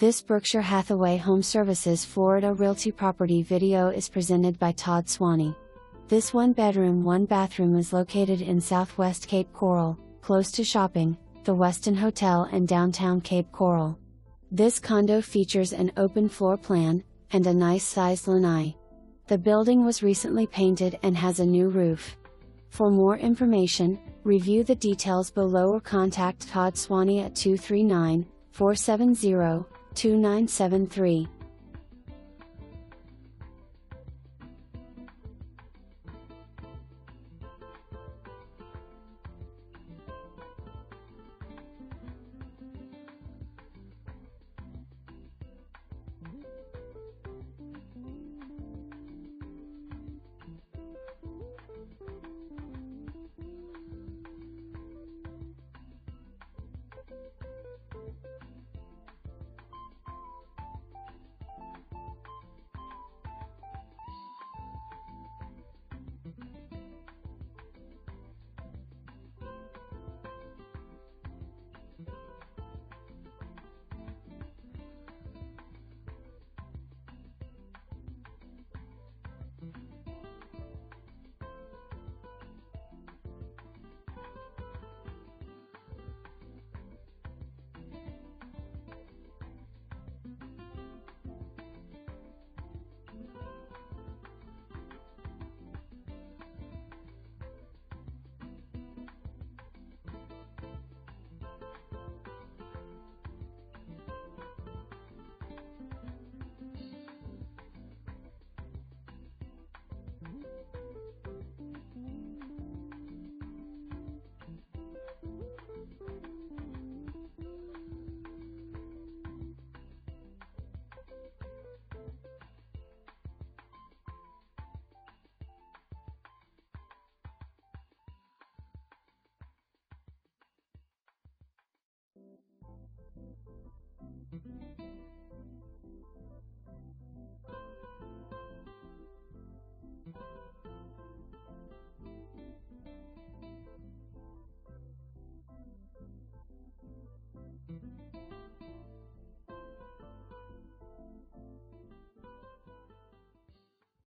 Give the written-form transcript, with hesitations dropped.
This Berkshire Hathaway HomeServices Florida Realty property video is presented by Todd Swaney. This one-bedroom, one-bathroom is located in Southwest Cape Coral, close to shopping, the Westin Hotel and downtown Cape Coral. This condo features an open floor plan, and a nice-sized lanai. The building was recently painted and has a new roof. For more information, review the details below or contact Todd Swaney at 239-470-2973.